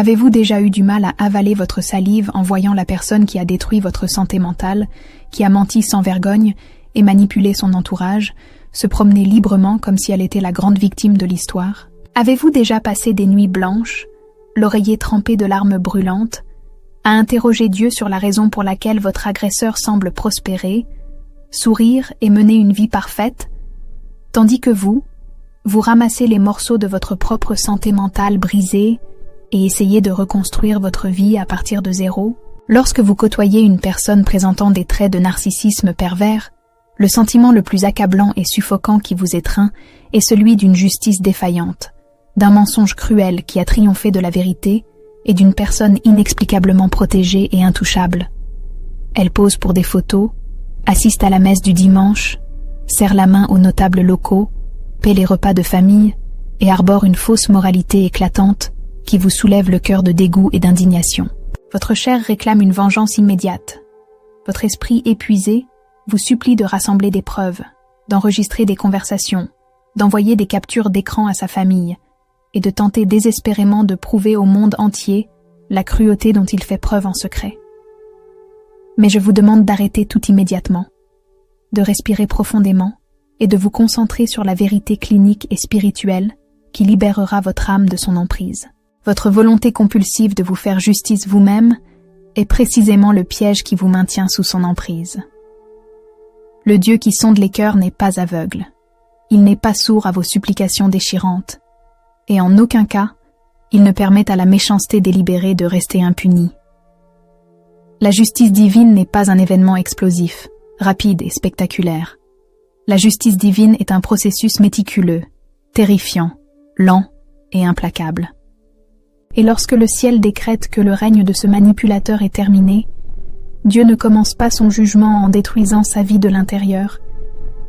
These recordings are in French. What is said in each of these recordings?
Avez-vous déjà eu du mal à avaler votre salive en voyant la personne qui a détruit votre santé mentale, qui a menti sans vergogne et manipulé son entourage, se promener librement comme si elle était la grande victime de l'histoire? Avez-vous déjà passé des nuits blanches, l'oreiller trempé de larmes brûlantes, à interroger Dieu sur la raison pour laquelle votre agresseur semble prospérer, sourire et mener une vie parfaite, tandis que vous ramassez les morceaux de votre propre santé mentale brisée et essayez de reconstruire votre vie à partir de zéro? Lorsque vous côtoyez une personne présentant des traits de narcissisme pervers, le sentiment le plus accablant et suffocant qui vous étreint est celui d'une justice défaillante, d'un mensonge cruel qui a triomphé de la vérité et d'une personne inexplicablement protégée et intouchable. Elle pose pour des photos, assiste à la messe du dimanche, serre la main aux notables locaux, paie les repas de famille et arbore une fausse moralité éclatante qui vous soulève le cœur de dégoût et d'indignation. Votre chair réclame une vengeance immédiate. Votre esprit épuisé vous supplie de rassembler des preuves, d'enregistrer des conversations, d'envoyer des captures d'écran à sa famille et de tenter désespérément de prouver au monde entier la cruauté dont il fait preuve en secret. Mais je vous demande d'arrêter tout immédiatement, de respirer profondément et de vous concentrer sur la vérité clinique et spirituelle qui libérera votre âme de son emprise. Votre volonté compulsive de vous faire justice vous-même est précisément le piège qui vous maintient sous son emprise. Le Dieu qui sonde les cœurs n'est pas aveugle. Il n'est pas sourd à vos supplications déchirantes. Et en aucun cas, il ne permet à la méchanceté délibérée de rester impunie. La justice divine n'est pas un événement explosif, rapide et spectaculaire. La justice divine est un processus méticuleux, terrifiant, lent et implacable. Et lorsque le ciel décrète que le règne de ce manipulateur est terminé, Dieu ne commence pas son jugement en détruisant sa vie de l'intérieur,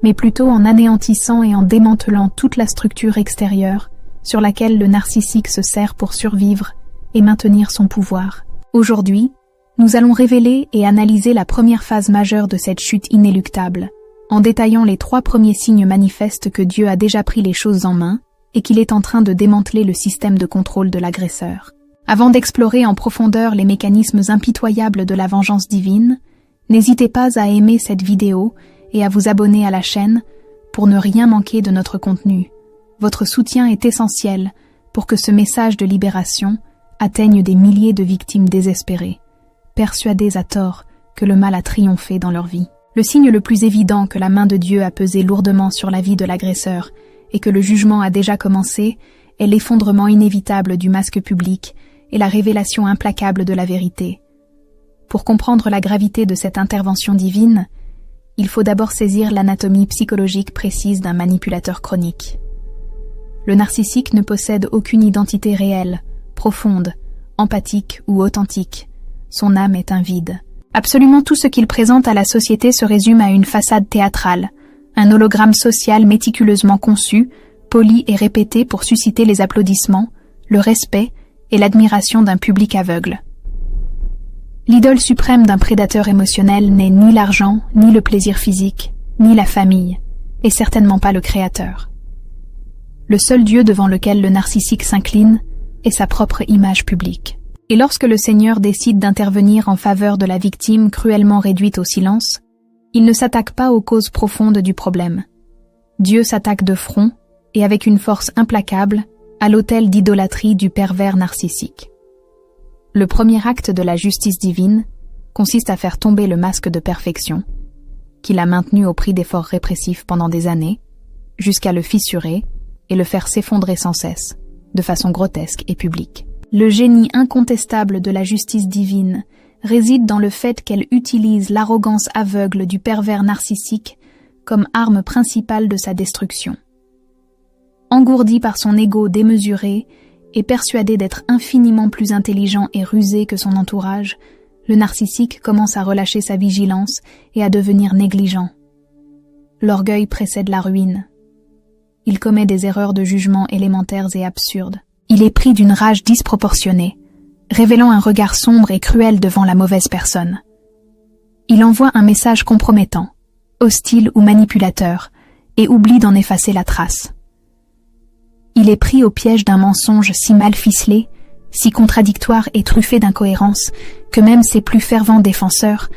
mais plutôt en anéantissant et en démantelant toute la structure extérieure sur laquelle le narcissique se sert pour survivre et maintenir son pouvoir. Aujourd'hui, nous allons révéler et analyser la première phase majeure de cette chute inéluctable, en détaillant les 3 premiers signes manifestes que Dieu a déjà pris les choses en main et qu'il est en train de démanteler le système de contrôle de l'agresseur. Avant d'explorer en profondeur les mécanismes impitoyables de la vengeance divine, n'hésitez pas à aimer cette vidéo et à vous abonner à la chaîne pour ne rien manquer de notre contenu. Votre soutien est essentiel pour que ce message de libération atteigne des milliers de victimes désespérées, persuadées à tort que le mal a triomphé dans leur vie. Le signe le plus évident que la main de Dieu a pesé lourdement sur la vie de l'agresseur et que le jugement a déjà commencé est l'effondrement inévitable du masque public et la révélation implacable de la vérité. Pour comprendre la gravité de cette intervention divine, il faut d'abord saisir l'anatomie psychologique précise d'un manipulateur chronique. Le narcissique ne possède aucune identité réelle, profonde, empathique ou authentique. Son âme est un vide. Absolument tout ce qu'il présente à la société se résume à une façade théâtrale, un hologramme social méticuleusement conçu, poli et répété pour susciter les applaudissements, le respect et l'admiration d'un public aveugle. L'idole suprême d'un prédateur émotionnel n'est ni l'argent, ni le plaisir physique, ni la famille, et certainement pas le créateur. Le seul Dieu devant lequel le narcissique s'incline est sa propre image publique. Et lorsque le Seigneur décide d'intervenir en faveur de la victime cruellement réduite au silence, il ne s'attaque pas aux causes profondes du problème. Dieu s'attaque de front, et avec une force implacable, à l'autel d'idolâtrie du pervers narcissique. Le premier acte de la justice divine consiste à faire tomber le masque de perfection, qu'il a maintenu au prix d'efforts répressifs pendant des années, jusqu'à le fissurer et le faire s'effondrer sans cesse, de façon grotesque et publique. Le génie incontestable de la justice divine réside dans le fait qu'elle utilise l'arrogance aveugle du pervers narcissique comme arme principale de sa destruction. Engourdi par son ego démesuré et persuadé d'être infiniment plus intelligent et rusé que son entourage, le narcissique commence à relâcher sa vigilance et à devenir négligent. L'orgueil précède la ruine. Il commet des erreurs de jugement élémentaires et absurdes. Il est pris d'une rage disproportionnée, révélant un regard sombre et cruel devant la mauvaise personne. Il envoie un message compromettant, hostile ou manipulateur, et oublie d'en effacer la trace. Il est pris au piège d'un mensonge si mal ficelé si contradictoire et truffé d'incohérences que même ses plus fervents défenseurs,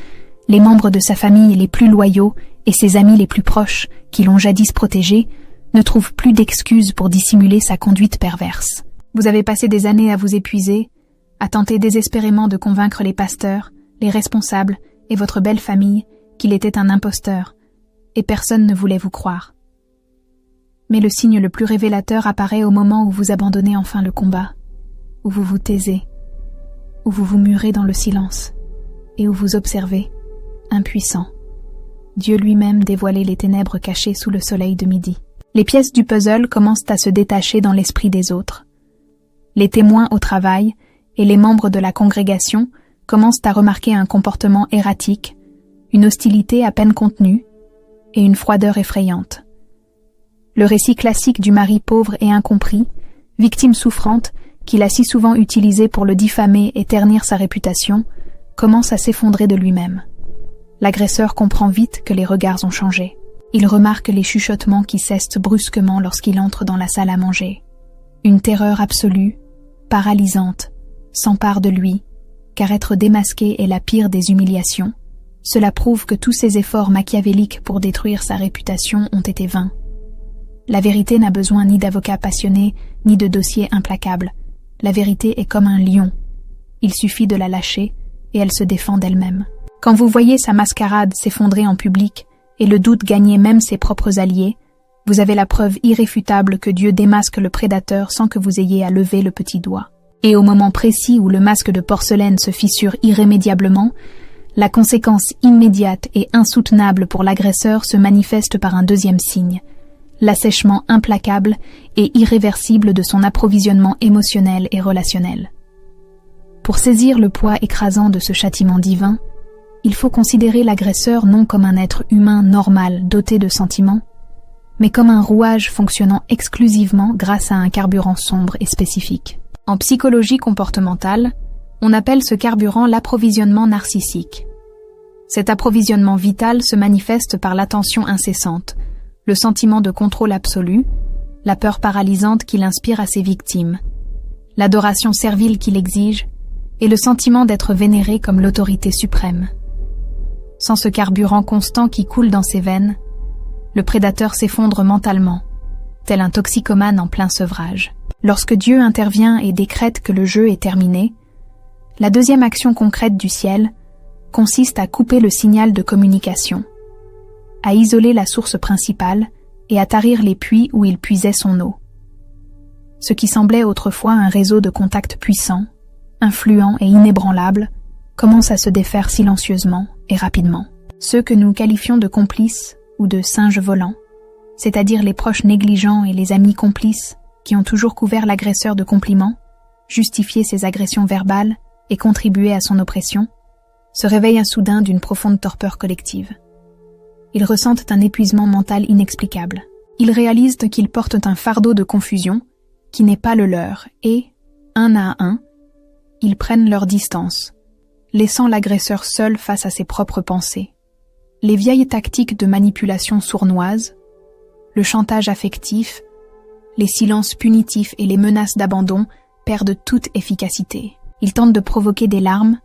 les membres de sa famille les plus loyaux et ses amis les plus proches qui l'ont jadis protégé, ne trouvent plus d'excuses pour dissimuler sa conduite perverse. Vous avez passé des années à vous épuiser, à tenter désespérément de convaincre les pasteurs, les responsables et votre belle famille qu'il était un imposteur, et personne ne voulait vous croire. Mais le signe le plus révélateur apparaît au moment où vous abandonnez enfin le combat, où vous vous taisez, où vous vous murez dans le silence, et où vous observez, impuissant, Dieu lui-même dévoiler les ténèbres cachées sous le soleil de midi. Les pièces du puzzle commencent à se détacher dans l'esprit des autres. Les témoins au travail et les membres de la congrégation commencent à remarquer un comportement erratique, une hostilité à peine contenue et une froideur effrayante. Le récit classique du mari pauvre et incompris, victime souffrante, qu'il a si souvent utilisé pour le diffamer et ternir sa réputation, commence à s'effondrer de lui-même. L'agresseur comprend vite que les regards ont changé. Il remarque les chuchotements qui cessent brusquement lorsqu'il entre dans la salle à manger. Une terreur absolue, paralysante, s'empare de lui, car être démasqué est la pire des humiliations. Cela prouve que tous ses efforts machiavéliques pour détruire sa réputation ont été vains. La vérité n'a besoin ni d'avocats passionnés, ni de dossiers implacables. La vérité est comme un lion. Il suffit de la lâcher, et elle se défend d'elle-même. Quand vous voyez sa mascarade s'effondrer en public, et le doute gagner même ses propres alliés, vous avez la preuve irréfutable que Dieu démasque le prédateur sans que vous ayez à lever le petit doigt. Et au moment précis où le masque de porcelaine se fissure irrémédiablement, la conséquence immédiate et insoutenable pour l'agresseur se manifeste par un deuxième signe, l'assèchement implacable et irréversible de son approvisionnement émotionnel et relationnel. Pour saisir le poids écrasant de ce châtiment divin, il faut considérer l'agresseur non comme un être humain normal doté de sentiments, mais comme un rouage fonctionnant exclusivement grâce à un carburant sombre et spécifique. En psychologie comportementale, on appelle ce carburant l'approvisionnement narcissique. Cet approvisionnement vital se manifeste par l'attention incessante, le sentiment de contrôle absolu, la peur paralysante qu'il inspire à ses victimes, l'adoration servile qu'il exige et le sentiment d'être vénéré comme l'autorité suprême. Sans ce carburant constant qui coule dans ses veines, le prédateur s'effondre mentalement, tel un toxicomane en plein sevrage. Lorsque Dieu intervient et décrète que le jeu est terminé, la deuxième action concrète du ciel consiste à couper le signal de communication, à isoler la source principale et à tarir les puits où il puisait son eau. Ce qui semblait autrefois un réseau de contacts puissants, influents et inébranlables, commence à se défaire silencieusement et rapidement. Ceux que nous qualifions de complices ou de singes volants, c'est-à-dire les proches négligents et les amis complices qui ont toujours couvert l'agresseur de compliments, justifié ses agressions verbales et contribué à son oppression, se réveillent soudain d'une profonde torpeur collective. Ils ressentent un épuisement mental inexplicable. Ils réalisent qu'ils portent un fardeau de confusion qui n'est pas le leur et, un à un, ils prennent leur distance, laissant l'agresseur seul face à ses propres pensées. Les vieilles tactiques de manipulation sournoise, le chantage affectif, les silences punitifs et les menaces d'abandon perdent toute efficacité. Ils tentent de provoquer des larmes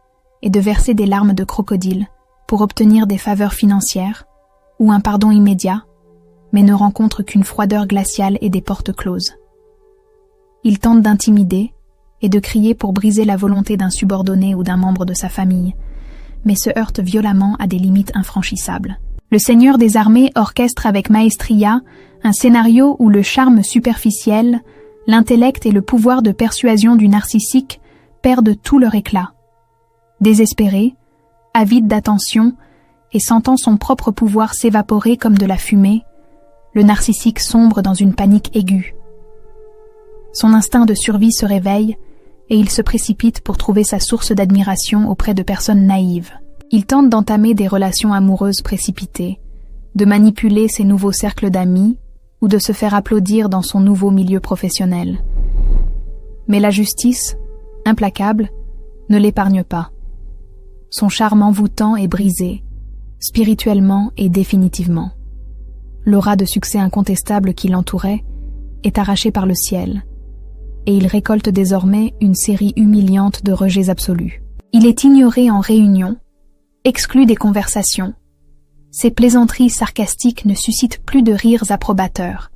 et de verser des larmes de crocodile pour obtenir des faveurs financières ou un pardon immédiat, mais ne rencontrent qu'une froideur glaciale et des portes closes. Ils tentent d'intimider et de crier pour briser la volonté d'un subordonné ou d'un membre de sa famille, mais se heurtent violemment à des limites infranchissables. Le Seigneur des armées orchestre avec maestria un scénario où le charme superficiel, l'intellect et le pouvoir de persuasion du narcissique perdent tout leur éclat. Désespéré, avide d'attention et sentant son propre pouvoir s'évaporer comme de la fumée, le narcissique sombre dans une panique aiguë. Son instinct de survie se réveille et il se précipite pour trouver sa source d'admiration auprès de personnes naïves. Il tente d'entamer des relations amoureuses précipitées, de manipuler ses nouveaux cercles d'amis ou de se faire applaudir dans son nouveau milieu professionnel. Mais la justice, implacable, ne l'épargne pas. Son charme envoûtant est brisé, spirituellement et définitivement. L'aura de succès incontestable qui l'entourait est arrachée par le ciel, et il récolte désormais une série humiliante de rejets absolus. Il est ignoré en réunion, exclu des conversations. Ses plaisanteries sarcastiques ne suscitent plus de rires approbateurs.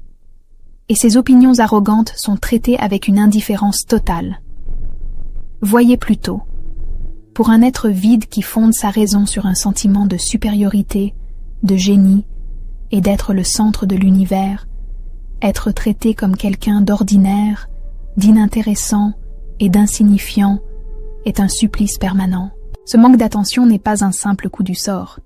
Et ses opinions arrogantes sont traitées avec une indifférence totale. Voyez plutôt, pour un être vide qui fonde sa raison sur un sentiment de supériorité, de génie et d'être le centre de l'univers, être traité comme quelqu'un d'ordinaire, d'inintéressant et d'insignifiant est un supplice permanent. Ce manque d'attention n'est pas un simple coup du sort.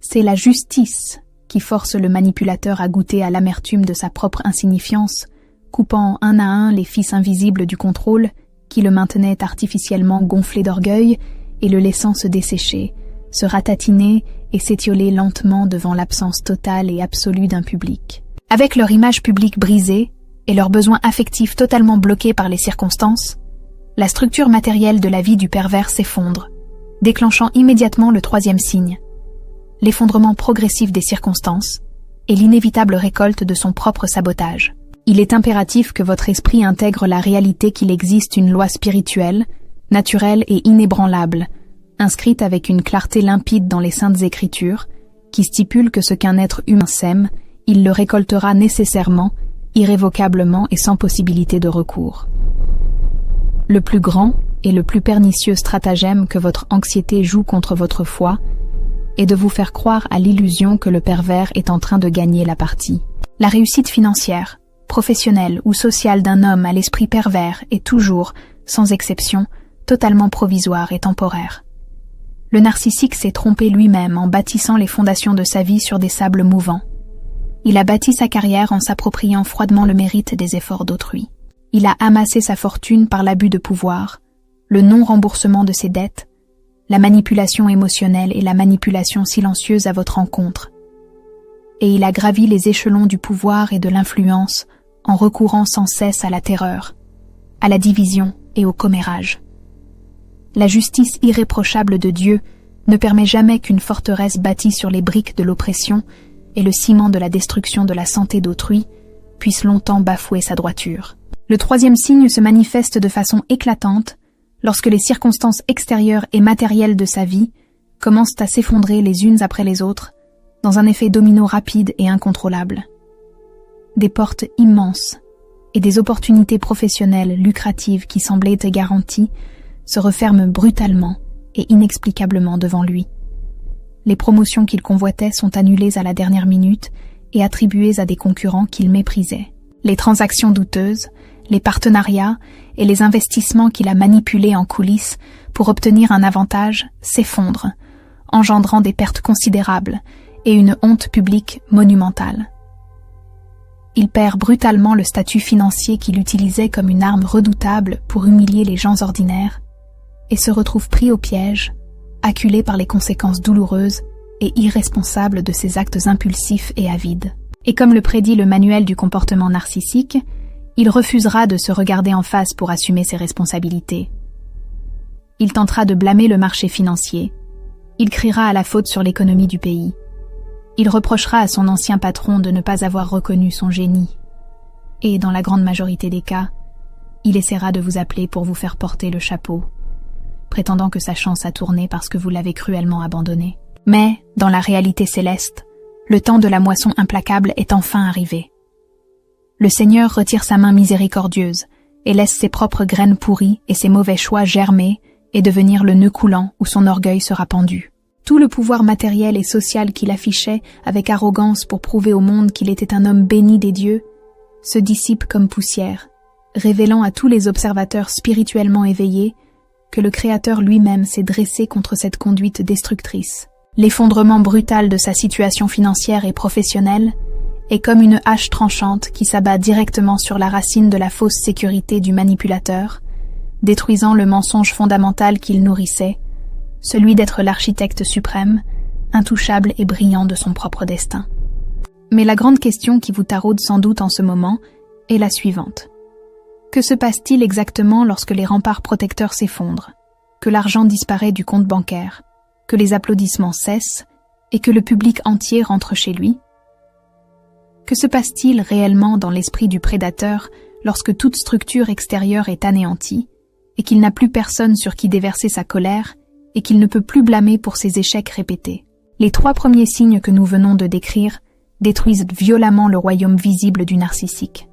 C'est la justice qui force le manipulateur à goûter à l'amertume de sa propre insignifiance, coupant un à un les fils invisibles du contrôle qui le maintenaient artificiellement gonflé d'orgueil et le laissant se dessécher, se ratatiner et s'étioler lentement devant l'absence totale et absolue d'un public. Avec leur image publique brisée et leurs besoins affectifs totalement bloqués par les circonstances, la structure matérielle de la vie du pervers s'effondre, déclenchant immédiatement le troisième signe, l'effondrement progressif des circonstances et l'inévitable récolte de son propre sabotage. Il est impératif que votre esprit intègre la réalité qu'il existe une loi spirituelle, naturelle et inébranlable, inscrite avec une clarté limpide dans les Saintes Écritures, qui stipule que ce qu'un être humain sème, il le récoltera nécessairement, irrévocablement et sans possibilité de recours. Le plus grand et le plus pernicieux stratagème que votre anxiété joue contre votre foi est de vous faire croire à l'illusion que le pervers est en train de gagner la partie. La réussite financière, professionnelle ou sociale d'un homme à l'esprit pervers est toujours, sans exception, totalement provisoire et temporaire. Le narcissique s'est trompé lui-même en bâtissant les fondations de sa vie sur des sables mouvants. Il a bâti sa carrière en s'appropriant froidement le mérite des efforts d'autrui. Il a amassé sa fortune par l'abus de pouvoir, le non-remboursement de ses dettes, la manipulation émotionnelle et la manipulation silencieuse à votre encontre. Et il a gravi les échelons du pouvoir et de l'influence en recourant sans cesse à la terreur, à la division et au commérage. La justice irréprochable de Dieu ne permet jamais qu'une forteresse bâtie sur les briques de l'oppression et le ciment de la destruction de la santé d'autrui puisse longtemps bafouer sa droiture. Le troisième signe se manifeste de façon éclatante lorsque les circonstances extérieures et matérielles de sa vie commencent à s'effondrer les unes après les autres dans un effet domino rapide et incontrôlable. Des portes immenses et des opportunités professionnelles lucratives qui semblaient garanties se referment brutalement et inexplicablement devant lui. Les promotions qu'il convoitait sont annulées à la dernière minute et attribuées à des concurrents qu'il méprisait. Les transactions douteuses, les partenariats et les investissements qu'il a manipulés en coulisses pour obtenir un avantage s'effondrent, engendrant des pertes considérables et une honte publique monumentale. Il perd brutalement le statut financier qu'il utilisait comme une arme redoutable pour humilier les gens ordinaires et se retrouve pris au piège, acculé par les conséquences douloureuses et irresponsables de ses actes impulsifs et avides. Et comme le prédit le manuel du comportement narcissique, il refusera de se regarder en face pour assumer ses responsabilités. Il tentera de blâmer le marché financier. Il criera à la faute sur l'économie du pays. Il reprochera à son ancien patron de ne pas avoir reconnu son génie. Et dans la grande majorité des cas, il essaiera de vous appeler pour vous faire porter le chapeau, prétendant que sa chance a tourné parce que vous l'avez cruellement abandonné. Mais, dans la réalité céleste, le temps de la moisson implacable est enfin arrivé. Le Seigneur retire sa main miséricordieuse et laisse ses propres graines pourries et ses mauvais choix germer et devenir le nœud coulant où son orgueil sera pendu. Tout le pouvoir matériel et social qu'il affichait avec arrogance pour prouver au monde qu'il était un homme béni des dieux se dissipe comme poussière, révélant à tous les observateurs spirituellement éveillés que le Créateur lui-même s'est dressé contre cette conduite destructrice. L'effondrement brutal de sa situation financière et professionnelle est comme une hache tranchante qui s'abat directement sur la racine de la fausse sécurité du manipulateur, détruisant le mensonge fondamental qu'il nourrissait, celui d'être l'architecte suprême, intouchable et brillant de son propre destin. Mais la grande question qui vous taraude sans doute en ce moment est la suivante. Que se passe-t-il exactement lorsque les remparts protecteurs s'effondrent, que l'argent disparaît du compte bancaire, que les applaudissements cessent et que le public entier rentre chez lui? Que se passe-t-il réellement dans l'esprit du prédateur lorsque toute structure extérieure est anéantie, et qu'il n'a plus personne sur qui déverser sa colère, et qu'il ne peut plus blâmer pour ses échecs répétés. Les 3 premiers signes que nous venons de décrire détruisent violemment le royaume visible du narcissique.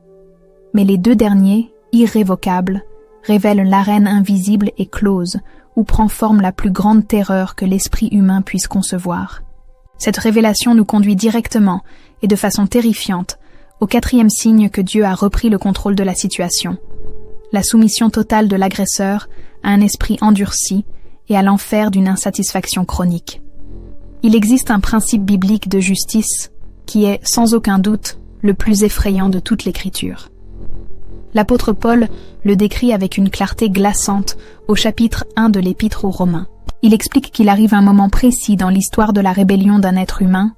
Mais les 2 derniers, irrévocables, révèlent l'arène invisible et close où prend forme la plus grande terreur que l'esprit humain puisse concevoir. Cette révélation nous conduit directement, et de façon terrifiante, au 4e signe que Dieu a repris le contrôle de la situation. La soumission totale de l'agresseur à un esprit endurci et à l'enfer d'une insatisfaction chronique. Il existe un principe biblique de justice qui est, sans aucun doute, le plus effrayant de toute l'Écriture. L'apôtre Paul le décrit avec une clarté glaçante au chapitre 1 de l'Épître aux Romains. Il explique qu'il arrive un moment précis dans l'histoire de la rébellion d'un être humain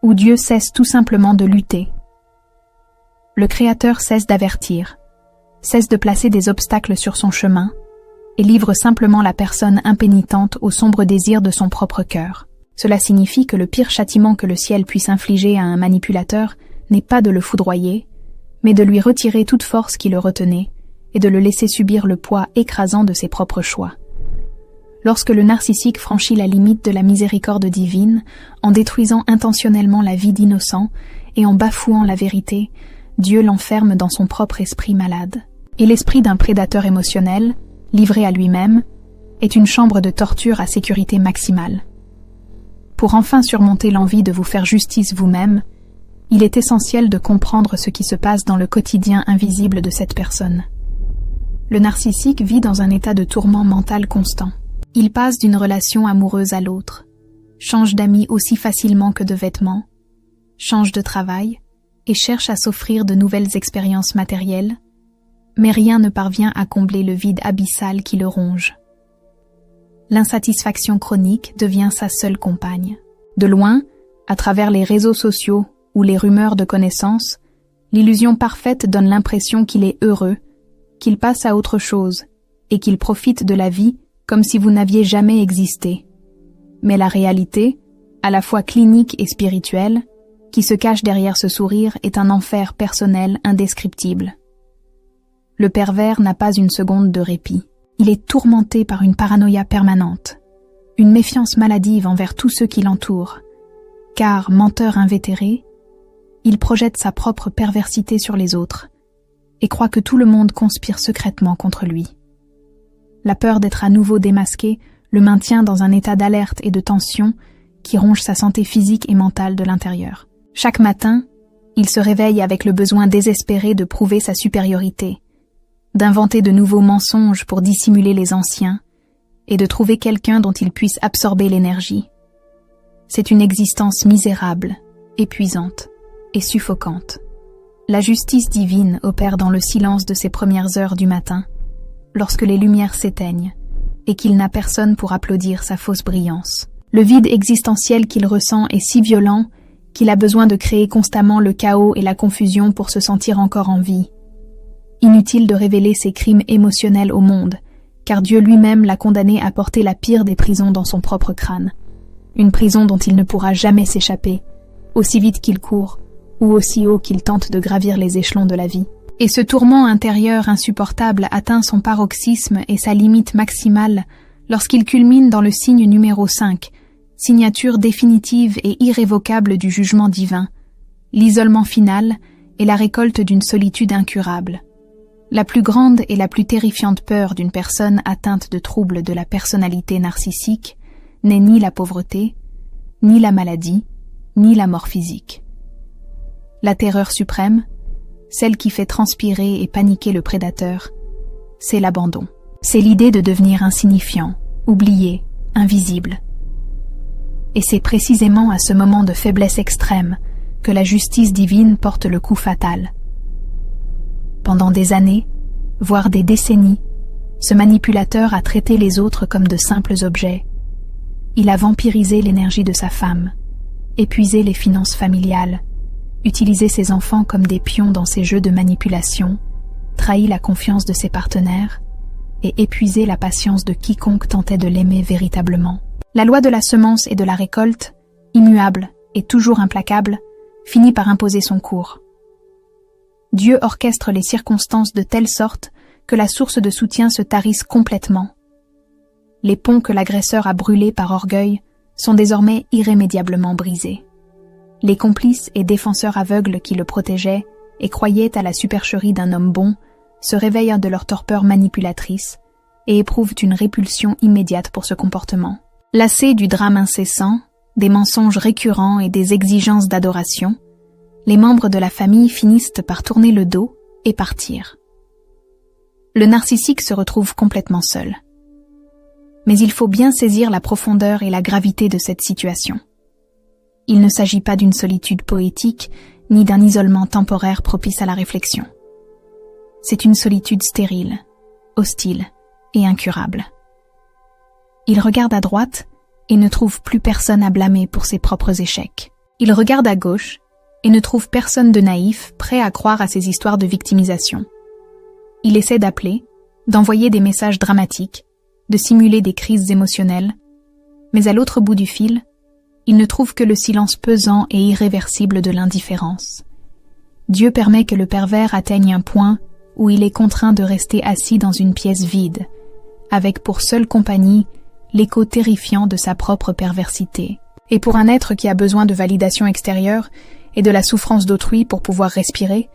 où Dieu cesse tout simplement de lutter. Le Créateur cesse d'avertir, cesse de placer des obstacles sur son chemin et livre simplement la personne impénitente au sombre désir de son propre cœur. Cela signifie que le pire châtiment que le ciel puisse infliger à un manipulateur n'est pas de le foudroyer, mais de lui retirer toute force qui le retenait et de le laisser subir le poids écrasant de ses propres choix. Lorsque le narcissique franchit la limite de la miséricorde divine, en détruisant intentionnellement la vie d'innocents et en bafouant la vérité, Dieu l'enferme dans son propre esprit malade. Et l'esprit d'un prédateur émotionnel, livré à lui-même, est une chambre de torture à sécurité maximale. Pour enfin surmonter l'envie de vous faire justice vous-même, il est essentiel de comprendre ce qui se passe dans le quotidien invisible de cette personne. Le narcissique vit dans un état de tourment mental constant. Il passe d'une relation amoureuse à l'autre, change d'amis aussi facilement que de vêtements, change de travail et cherche à s'offrir de nouvelles expériences matérielles, mais rien ne parvient à combler le vide abyssal qui le ronge. L'insatisfaction chronique devient sa seule compagne. De loin, à travers les réseaux sociaux ou les rumeurs de connaissances, l'illusion parfaite donne l'impression qu'il est heureux, qu'il passe à autre chose et qu'il profite de la vie comme si vous n'aviez jamais existé. Mais la réalité, à la fois clinique et spirituelle, qui se cache derrière ce sourire est un enfer personnel indescriptible. Le pervers n'a pas une seconde de répit. Il est tourmenté par une paranoïa permanente, une méfiance maladive envers tous ceux qui l'entourent, car, menteur invétéré, il projette sa propre perversité sur les autres et croit que tout le monde conspire secrètement contre lui. La peur d'être à nouveau démasqué le maintient dans un état d'alerte et de tension qui ronge sa santé physique et mentale de l'intérieur. Chaque matin, il se réveille avec le besoin désespéré de prouver sa supériorité, d'inventer de nouveaux mensonges pour dissimuler les anciens et de trouver quelqu'un dont il puisse absorber l'énergie. C'est une existence misérable, épuisante et suffocante. La justice divine opère dans le silence de ces premières heures du matin, lorsque les lumières s'éteignent et qu'il n'a personne pour applaudir sa fausse brillance. Le vide existentiel qu'il ressent est si violent qu'il a besoin de créer constamment le chaos et la confusion pour se sentir encore en vie. Inutile de révéler ses crimes émotionnels au monde, car Dieu lui-même l'a condamné à porter la pire des prisons dans son propre crâne. Une prison dont il ne pourra jamais s'échapper, aussi vite qu'il court, ou aussi haut qu'il tente de gravir les échelons de la vie. Et ce tourment intérieur insupportable atteint son paroxysme et sa limite maximale lorsqu'il culmine dans le signe numéro 5, signature définitive et irrévocable du jugement divin, l'isolement final et la récolte d'une solitude incurable. La plus grande et la plus terrifiante peur d'une personne atteinte de troubles de la personnalité narcissique n'est ni la pauvreté, ni la maladie, ni la mort physique. La terreur suprême, celle qui fait transpirer et paniquer le prédateur, c'est l'abandon. C'est l'idée de devenir insignifiant, oublié, invisible. Et c'est précisément à ce moment de faiblesse extrême que la justice divine porte le coup fatal. Pendant des années, voire des décennies, ce manipulateur a traité les autres comme de simples objets. Il a vampirisé l'énergie de sa femme, épuisé les finances familiales, utilisé ses enfants comme des pions dans ses jeux de manipulation, trahi la confiance de ses partenaires et épuisé la patience de quiconque tentait de l'aimer véritablement. La loi de la semence et de la récolte, immuable et toujours implacable, finit par imposer son cours. Dieu orchestre les circonstances de telle sorte que la source de soutien se tarisse complètement. Les ponts que l'agresseur a brûlés par orgueil sont désormais irrémédiablement brisés. Les complices et défenseurs aveugles qui le protégeaient et croyaient à la supercherie d'un homme bon se réveillent de leur torpeur manipulatrice et éprouvent une répulsion immédiate pour ce comportement. Lassés du drame incessant, des mensonges récurrents et des exigences d'adoration, les membres de la famille finissent par tourner le dos et partir. Le narcissique se retrouve complètement seul. Mais il faut bien saisir la profondeur et la gravité de cette situation. Il ne s'agit pas d'une solitude poétique, ni d'un isolement temporaire propice à la réflexion. C'est une solitude stérile, hostile et incurable. Il regarde à droite et ne trouve plus personne à blâmer pour ses propres échecs. Il regarde à gauche et ne trouve personne de naïf prêt à croire à ses histoires de victimisation. Il essaie d'appeler, d'envoyer des messages dramatiques, de simuler des crises émotionnelles, mais à l'autre bout du fil, il ne trouve que le silence pesant et irréversible de l'indifférence. Dieu permet que le pervers atteigne un point où il est contraint de rester assis dans une pièce vide, avec pour seule compagnie l'écho terrifiant de sa propre perversité. Et pour un être qui a besoin de validation extérieure et de la souffrance d'autrui pour pouvoir respirer,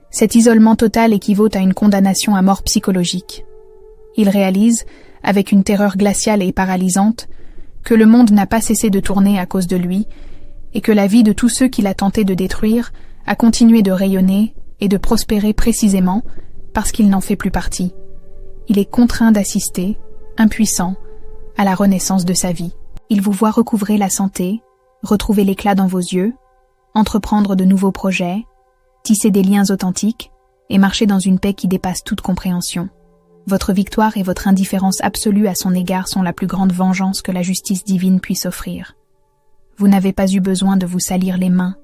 cet isolement total équivaut à une condamnation à mort psychologique. Il réalise, avec une terreur glaciale et paralysante, que le monde n'a pas cessé de tourner à cause de lui, et que la vie de tous ceux qu'il a tenté de détruire a continué de rayonner et de prospérer précisément parce qu'il n'en fait plus partie. Il est contraint d'assister, impuissant, à la renaissance de sa vie. Il vous voit recouvrer la santé, retrouver l'éclat dans vos yeux, entreprendre de nouveaux projets, tisser des liens authentiques et marcher dans une paix qui dépasse toute compréhension. Votre victoire et votre indifférence absolue à son égard sont la plus grande vengeance que la justice divine puisse offrir. Vous n'avez pas eu besoin de vous salir les mains,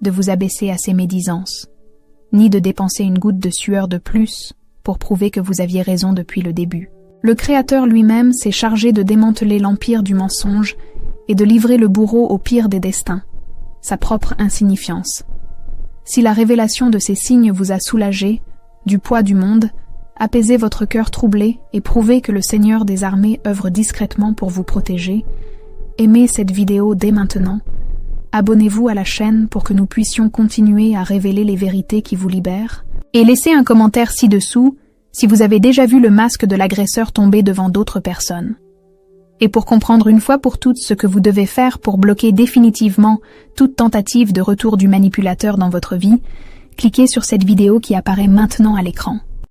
de vous abaisser à ses médisances, ni de dépenser une goutte de sueur de plus pour prouver que vous aviez raison depuis le début. Le Créateur lui-même s'est chargé de démanteler l'empire du mensonge et de livrer le bourreau au pire des destins, sa propre insignifiance. Si la révélation de ces signes vous a soulagé du poids du monde, apaisez votre cœur troublé et prouvez que le Seigneur des armées œuvre discrètement pour vous protéger, aimez cette vidéo dès maintenant, abonnez-vous à la chaîne pour que nous puissions continuer à révéler les vérités qui vous libèrent, et laissez un commentaire ci-dessous si vous avez déjà vu le masque de l'agresseur tomber devant d'autres personnes. Et pour comprendre une fois pour toutes ce que vous devez faire pour bloquer définitivement toute tentative de retour du manipulateur dans votre vie, cliquez sur cette vidéo qui apparaît maintenant à l'écran.